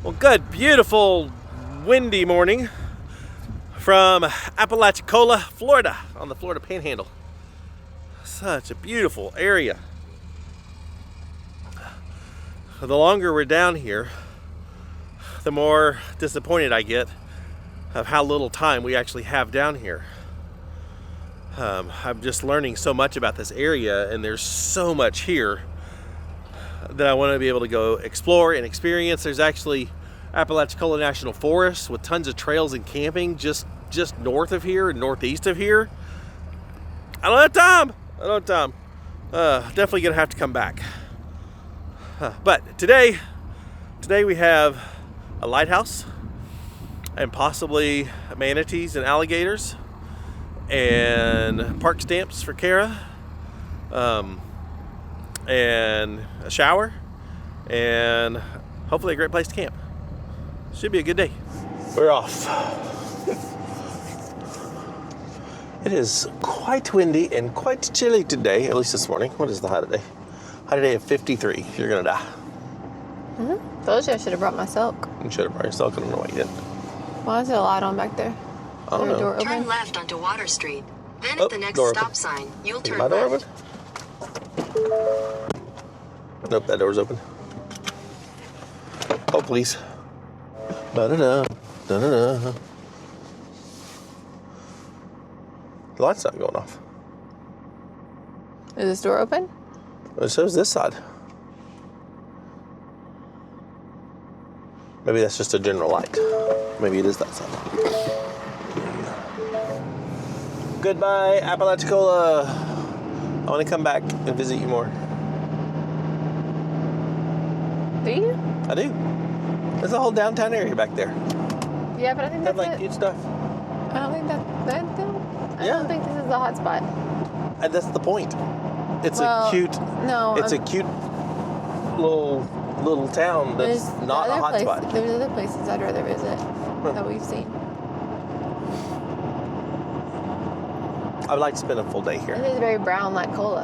Well, good, beautiful, windy morning from Apalachicola, Florida, on the Florida Panhandle. Such a beautiful area. The longer we're down here, the more disappointed I get of how little time we actually have down here. I'm just learning so much about this area, and there's so much here that I want to be able to go explore and experience. There's actually Apalachicola National Forest with tons of trails and camping just north of here and northeast of here. I don't have time. Definitely gonna have to come back. But today we have a lighthouse and possibly manatees and alligators and park stamps for Kara, and a shower, and hopefully a great place to camp. Should be a good day. We're off. It is quite windy and quite chilly today, at least this morning. What is the high today? High today of 53. You're gonna die. Told you I should have brought my silk. You should have brought your silk. I don't know why you didn't. Why is there a light on back there? I don't know. Door open? Turn left onto Water Street. Then at the next door stop open. sign, you'll Is turn my door left. open? Nope, that door's open. Oh, please. Da-da-da, da-da-da. The light's not going off. Is this door open? Well, it shows this side. Maybe that's just a general light. Maybe it is that side. Goodbye, Apalachicola. I want to come back and visit you more. Do you? I do. There's a whole downtown area back there. Yeah, but I think Had that's like it. cute stuff. I don't think I Yeah. don't think this is the hot spot. And that's the point. It's Well, a cute. No. It's a cute little town that's there's not a other hot spot. There's other places I'd rather visit that we've seen. I would like to spend a full day here. It is very brown like cola.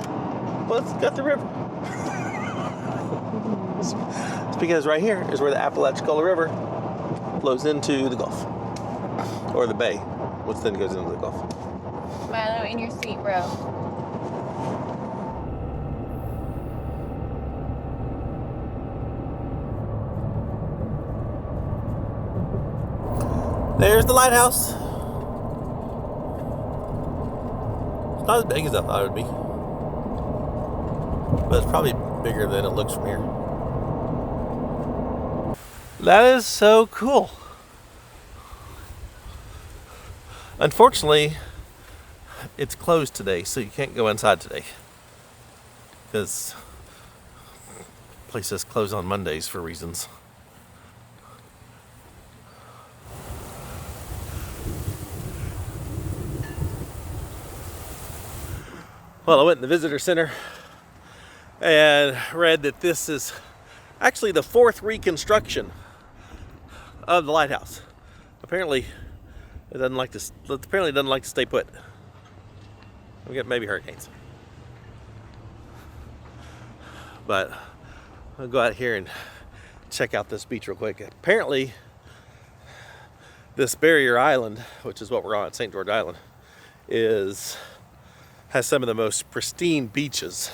Well, it's got the river. It's because right here is where the Apalachicola River flows into the Gulf. Or the bay, which then goes into the Gulf. Milo, in your seat, bro. There's the lighthouse. It's not as big as I thought it would be. But it's probably bigger than it looks from here. That is so cool. Unfortunately, it's closed today, so you can't go inside today. Because places close on Mondays for reasons. Well, I went in the visitor center and read that this is actually the fourth reconstruction of the lighthouse. Apparently, it doesn't like to stay put. We get maybe hurricanes, but I'll go out here and check out this beach real quick. Apparently, this barrier island, which is what we're on, St. George Island, has some of the most pristine beaches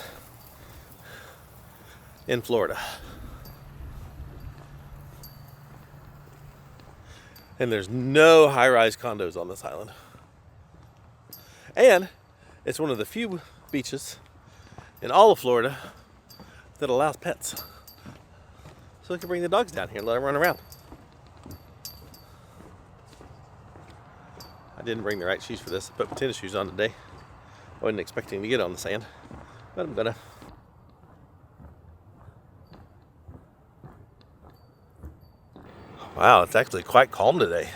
in Florida. And there's no high-rise condos on this island. And it's one of the few beaches in all of Florida that allows pets. So we can bring the dogs down here and let them run around. I didn't bring the right shoes for this. I put my tennis shoes on today. I wasn't expecting to get on the sand, but I'm gonna. Wow, it's actually quite calm today.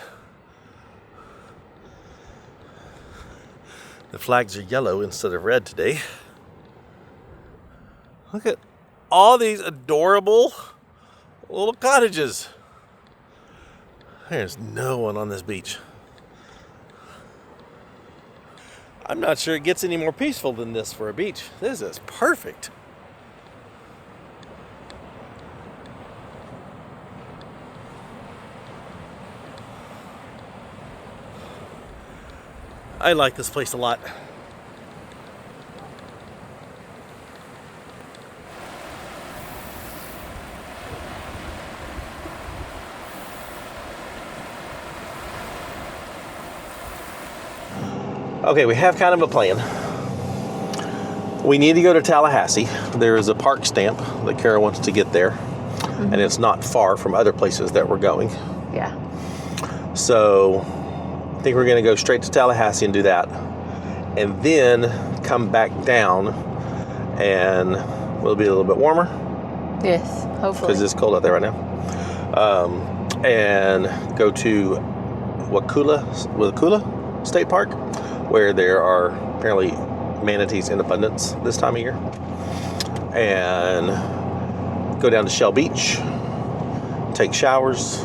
The flags are yellow instead of red today. Look at all these adorable little cottages. There's no one on this beach. I'm not sure it gets any more peaceful than this for a beach. This is perfect. I like this place a lot. Okay, we have kind of a plan. We need to go to Tallahassee. There is a park stamp that Kara wants to get there, and it's not far from other places that we're going. Yeah. So I think we're going to go straight to Tallahassee and do that, and then come back down, and we'll be a little bit warmer. Yes, hopefully. Because it's cold out there right now. And go to Wakula State Park, where there are apparently manatees in abundance this time of year. And go down to Shell Beach, take showers,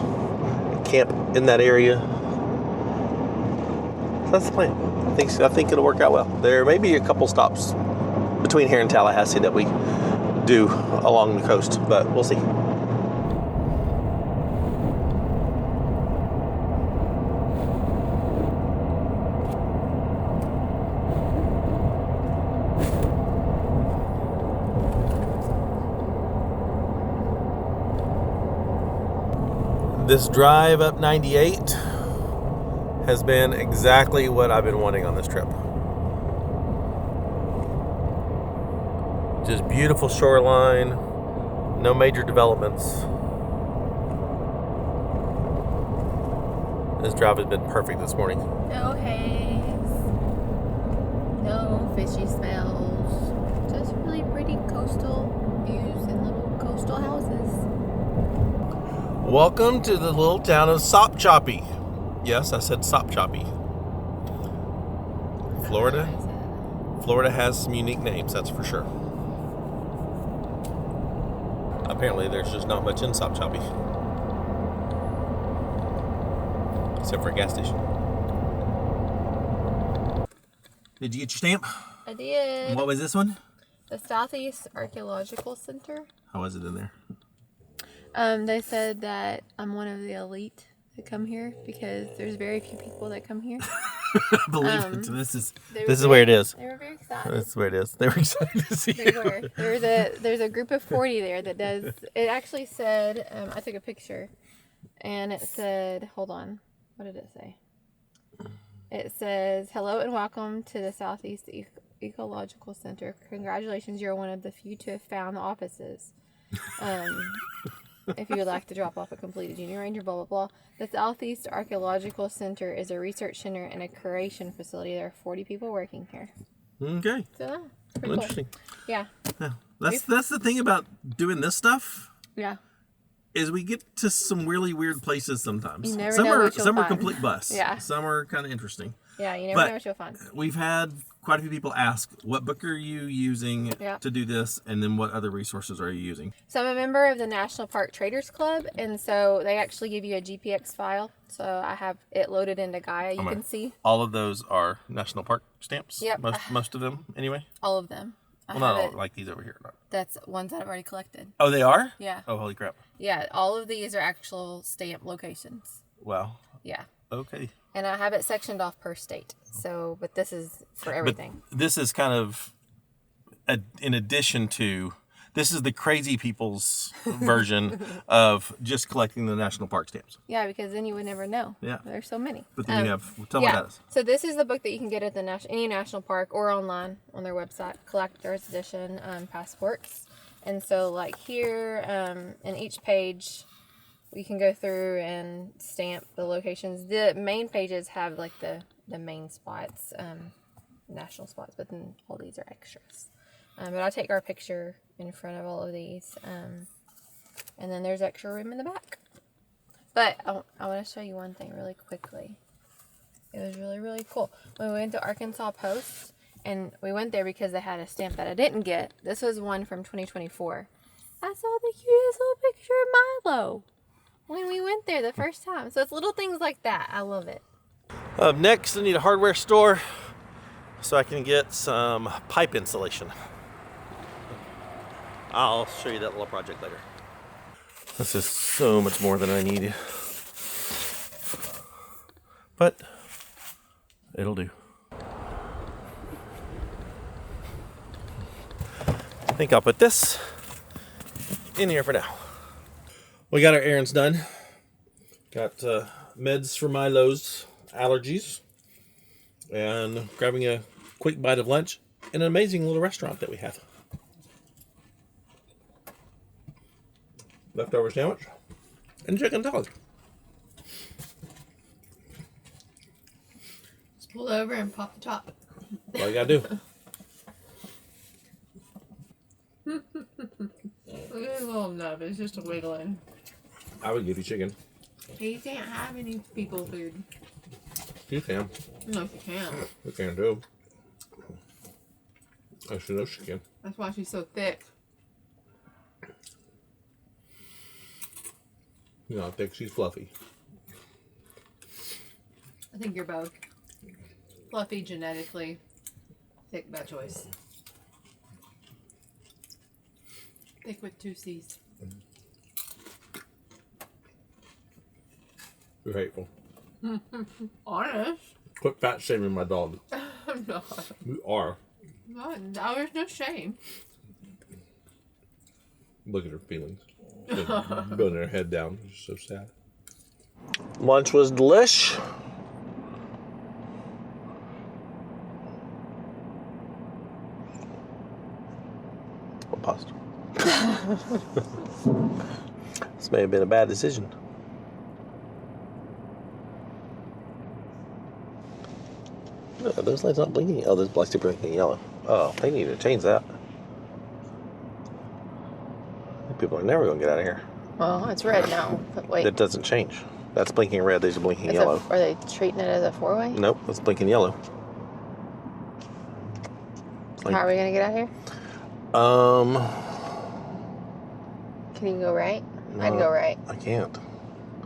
camp in that area. That's the plan. I think it'll work out well. There may be a couple stops between here and Tallahassee that we do along the coast, but we'll see. This drive up 98 has been exactly what I've been wanting on this trip. Just beautiful shoreline, no major developments. This drive has been perfect this morning. No haze. No fishy smells. Just really pretty coastal views and little coastal houses. Welcome to the little town of Sopchoppy. Yes, I said Sopchoppy. Florida. Florida has some unique names, that's for sure. Apparently, there's just not much in Sopchoppy. Except for a gas station. Did you get your stamp? I did. What was this one? The Southeast Archaeological Center. How was it in there? They said that I'm one of the elite that come here because there's very few people that come here. I believe it. This is very, where it is. They were very excited. That's where it is. They were excited to see They you. were. There's a group of 40 there that does. It actually said, I took a picture, and it said, hold on, what did it say? It says, hello and welcome to the Southeast Ecological Center. Congratulations, you're one of the few to have found the offices. If you would like to drop off a completed junior ranger, blah, blah, blah. The Southeast Archaeological Center is a research center and a curation facility. There are 40 people working here. Okay. So, it's pretty Interesting. cool. Yeah. Yeah. That's the thing about doing this stuff. Yeah. Is we get to some really weird places sometimes. You never some know are what you'll some are find. complete busts. Yeah. Some are kind of interesting. Yeah, you never But know what you'll find. We've had quite a few people ask, what book are you using to do this? And then what other resources are you using? So I'm a member of the National Park Traders Club, and so they actually give you a GPX file. So I have it loaded into Gaia, you can see. All of those are national park stamps? Yep. Most of them, anyway? All of them. Well, not all, like these over here. No. That's ones that I've already collected. Oh, they are? Yeah. Oh, holy crap. Yeah, all of these are actual stamp locations. Wow. Yeah. Okay. And I have it sectioned off per state. So, but this is for everything. But this is kind of, in addition to, this is the crazy people's version of just collecting the national park stamps. Yeah, because then you would never know. Yeah. There's so many. But then you have, tell me about it. So this is the book that you can get at any national park or online on their website, collector's edition passports. And so like here, in each page, we can go through and stamp the locations. The main pages have like the main spots, national spots, but then all these are extras. But I'll take our picture in front of all of these. And then there's extra room in the back. But I want to show you one thing really quickly. It was really, really cool. When we went to Arkansas Post, and we went there because they had a stamp that I didn't get. This was one from 2024. I saw the cutest little picture of Milo when we went there the first time. So it's little things like that. I love it. Next, I need a hardware store so I can get some pipe insulation. I'll show you that little project later. This is so much more than I need. But it'll do. think I'll put this in here for now. We got our errands done. Got meds for my Lowe's allergies. And grabbing a quick bite of lunch in an amazing little restaurant that we have. Leftover sandwich and chicken salad. Just pull over and pop the top. That's all you gotta do. Look at his little nub. It's just a wiggling. I would give you chicken. You can't have any people food. You can. No, she can't. You can do. I should know she can. That's why she's so thick. You know, I think she's fluffy. I think you're both. Fluffy genetically, thick by choice. Thick with 2 C's. You're hateful. Honest? Quit fat shaming my dog. I'm not. You are. No, there's no shame. Look at her feelings. Building her head down. She's so sad. Lunch was delish. What paused? This may have been a bad decision. No, those lights not blinking. Oh, those lights are blinking yellow. Oh, they need to change that. People are never going to get out of here. Well, it's red now, but wait. That doesn't change. That's blinking red. These are blinking yellow. Are they treating it as a 4-way? Nope, it's blinking yellow. How are we going to get out of here? Can you go right? I'd go right. I can't.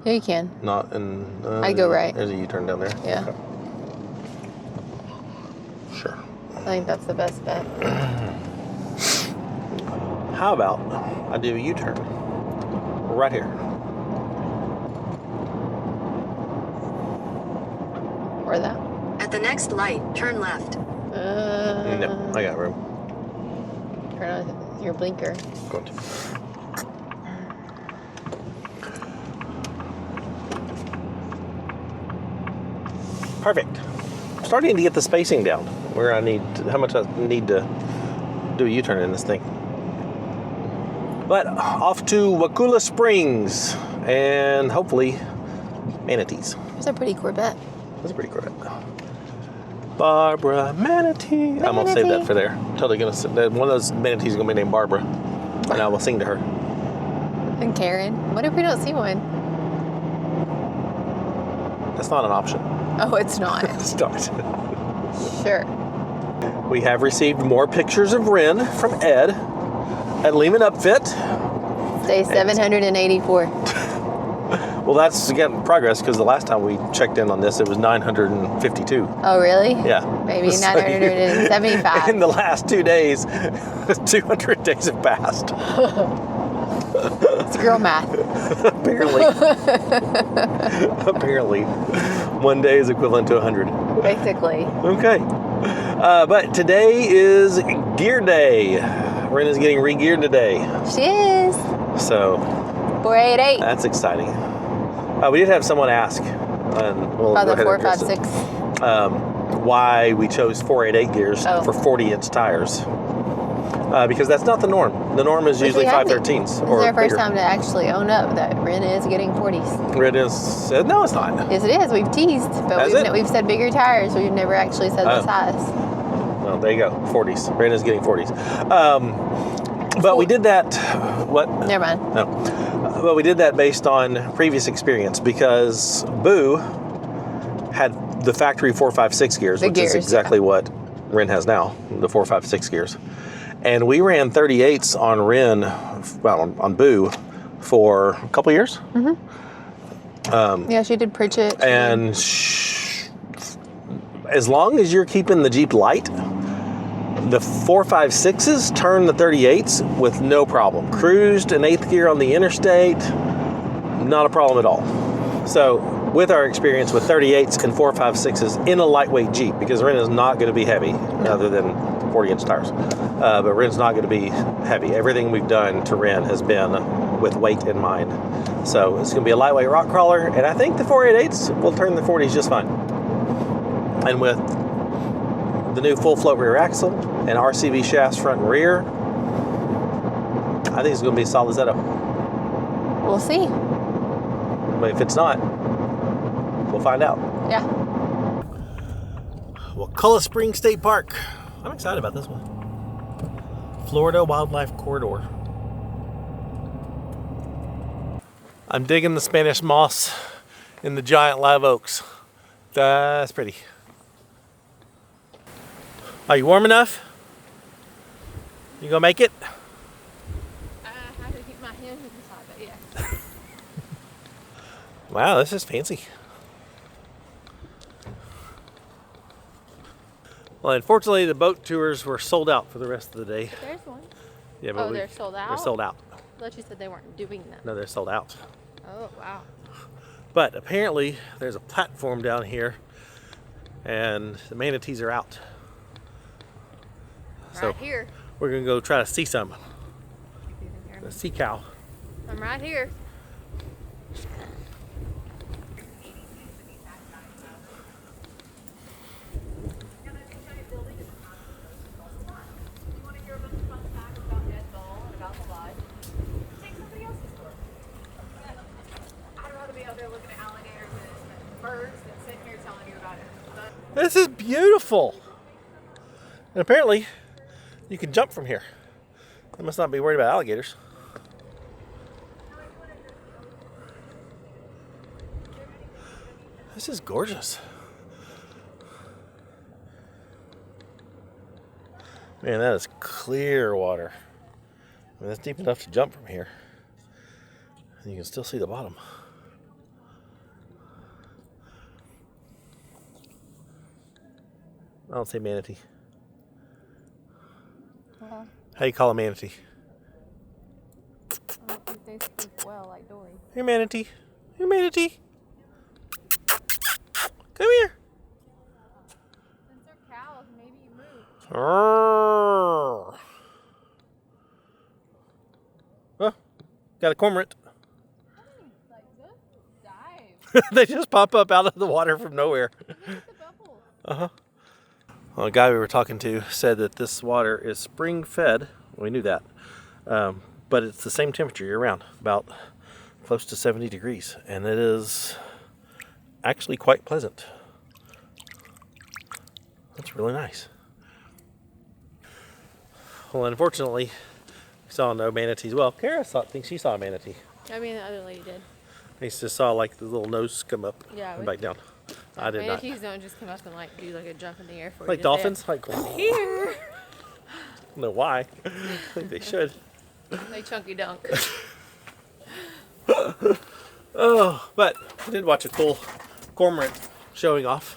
Yeah, you can. Not in... I'd go right. There's a U-turn down there. Yeah. Okay. Sure. I think that's the best bet. How about I do a U-turn right here? Or that. At the next light, turn left. No, I got room. Turn on your blinker. Good. Perfect. Starting to get the spacing down. How much I need to do a U-turn in this thing. But off to Wakula Springs and hopefully Manatees. That's a pretty Corvette. That's a pretty Corvette. Barbara Manatee. I'm gonna save that for there. Totally gonna. One of those Manatees is gonna be named Barbara, and I will sing to her. And Karen. What if we don't see one? That's not an option. Oh, it's not. It's not. Sure. We have received more pictures of Ren from Ed at Lehman Upfit. Day 784. Well, that's again progress because the last time we checked in on this, it was 952. Oh, really? Yeah. Maybe 975. In the last 2 days, 200 days have passed. It's girl math. Apparently. Apparently. 1 day is equivalent to 100. Basically. Okay. But today is Gear Day. Ren is getting re-geared today. She is. So. 488. That's exciting. We did have someone ask. About the 456. Why we chose 488 gears for 40-inch tires. Because that's not the norm. The norm is usually 513s. This is our first time to actually own up that Ren is getting 40s. Ren is... No, it's not. Yes, it is. We've teased, but we've said bigger tires. We've never actually said the size. Well, there you go. 40s. Ren is getting 40s. But we did that... What? Never mind. No. But we did that based on previous experience because Boo had the factory 456 gears, which is exactly what Ren has now, the 456 gears. And we ran 38s on Ren, well, on Boo, for a couple years. Mm-hmm. Yeah, she did Pritchett. And as long as you're keeping the Jeep light, the 456s turn the 38s with no problem. Cruised in 8th gear on the interstate, not a problem at all. So with our experience with 38s and 456s in a lightweight Jeep, because Ren is not going to be heavy other than 40-inch tires. But Ren's not going to be heavy. Everything we've done to Ren has been with weight in mind. So it's going to be a lightweight rock crawler, and I think the 488s will turn the 40s just fine. And with the new full float rear axle and RCV shafts front and rear, I think it's going to be a solid Zetto. We'll see. But if it's not, we'll find out. Yeah. Wakulla Springs State Park. I'm excited about this one. Florida Wildlife Corridor. I'm digging the Spanish moss in the giant live oaks. That's pretty. Are you warm enough? You gonna make it? I have to keep my hands inside, but yeah. Wow, this is fancy. Well, unfortunately, the boat tours were sold out for the rest of the day. There's one. Yeah, but they're sold out? They're sold out. I thought you said they weren't doing them. No, they're sold out. Oh, wow. But apparently, there's a platform down here, and the manatees are out. Right here. We're gonna go try to see some. The sea cow. I'm right here. This is beautiful. And apparently, you can jump from here. I must not be worried about alligators. This is gorgeous. Man, that is clear water. I mean, that's deep enough to jump from here. And you can still see the bottom. I don't say manatee. Well, How you call a manatee? I don't think they speak well like Dory. Hey, manatee. Hey, manatee. Come here. Since they're cows, maybe you move. Oh, got a cormorant. Like, just dive. They just pop up out of the water from nowhere. Look at the bubbles. Uh-huh. Well, a guy we were talking to said that this water is spring fed. We knew that. But it's the same temperature year round, about close to 70 degrees. And it is actually quite pleasant. That's really nice. Well, unfortunately, we saw no manatees. Well, Kara thinks she saw a manatee. I mean, the other lady did. I just saw like the little nose come up and back down. I did not. Manatees don't just come up and like do like a jump in the air for you. Like dolphins? Like Here. I don't know why. I think they should. They chunky dunk. Oh, but I did watch a cool cormorant showing off.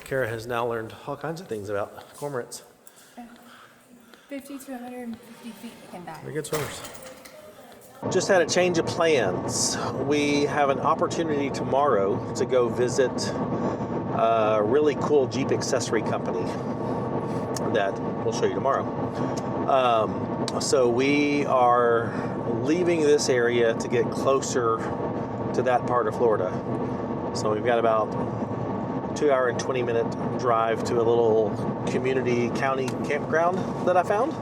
Kara has now learned all kinds of things about cormorants. 50 to 150 feet they can dive. They're good swimmers. Just had a change of plans. We have an opportunity tomorrow to go visit a really cool Jeep accessory company that we'll show you tomorrow. So we are leaving this area to get closer to that part of Florida. So we've got about 2 hour and 20-minute drive to a little community county campground that I found.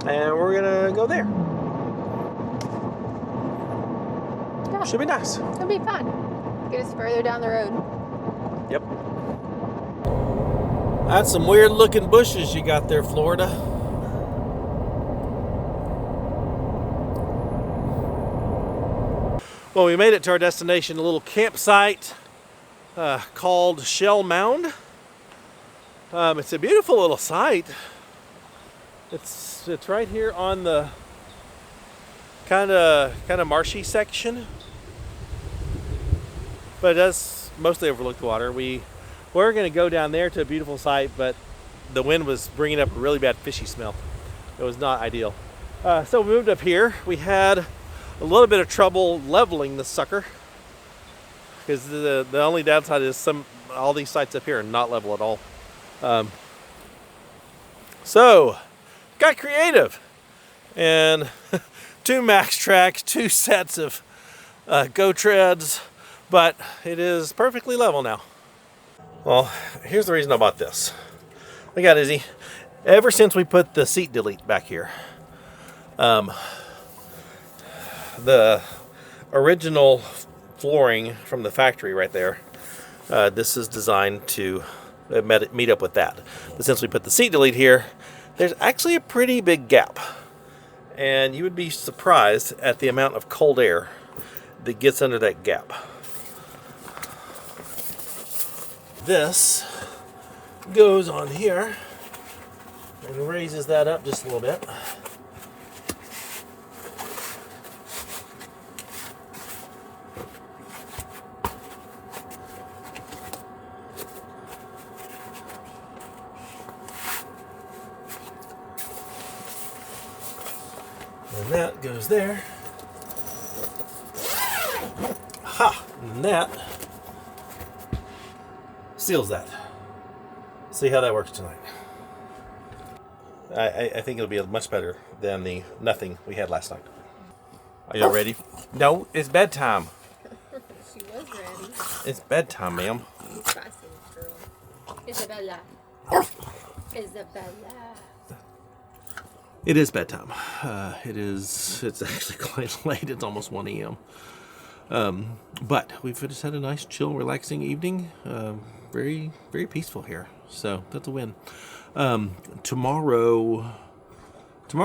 And we're gonna go there. Yeah. Should be nice. It'll be fun. Get us further down the road. Yep. That's some weird looking bushes you got there, Florida. Well, we made it to our destination, a little campsite called Shell Mound. It's a beautiful little site. It's right here on the kind of marshy section, but it does mostly overlook the water. We were going to go down there to a beautiful site, but the wind was bringing up a really bad fishy smell. It was not ideal. So we moved up here. We had a little bit of trouble leveling the sucker because the only downside is all these sites up here are not level at all. So, got creative. And 2 max tracks, 2 sets of go treads, but it is perfectly level now. Well, here's the reason I bought this. Look at Izzy. Ever since we put the seat delete back here, the original flooring from the factory right there, this is designed to meet up with that. But since we put the seat delete here, there's actually a pretty big gap. And you would be surprised at the amount of cold air that gets under that gap. This goes on here and raises that up just a little bit. And that goes there. Ha! And that seals that. See how that works tonight. I think it'll be much better than the nothing we had last night. Are you ready? No, it's bedtime. She was ready. It's bedtime, ma'am. Spicy girl. Isabella. Isabella. It is bedtime. It's actually quite late. It's almost 1 a.m. But we've just had a nice, chill, relaxing evening. Very, very peaceful here. So that's a win. Tomorrow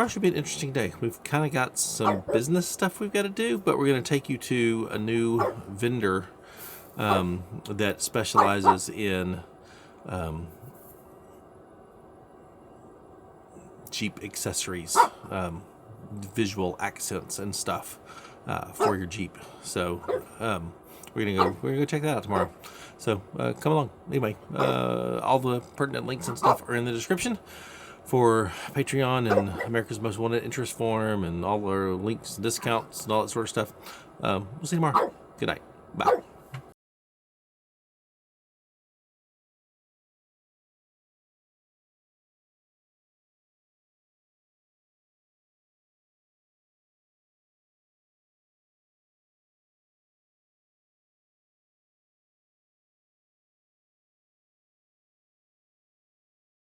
should be an interesting day. We've kind of got some business stuff we've got to do, but we're going to take you to a new vendor that specializes in Jeep accessories, visual accents and stuff for your Jeep. So we're gonna go check that out tomorrow. So come along. Anyway, all the pertinent links and stuff are in the description for Patreon and America's Most Wanted Interest Forum and all our links, discounts, and all that sort of stuff. We'll see you tomorrow. Good night. Bye.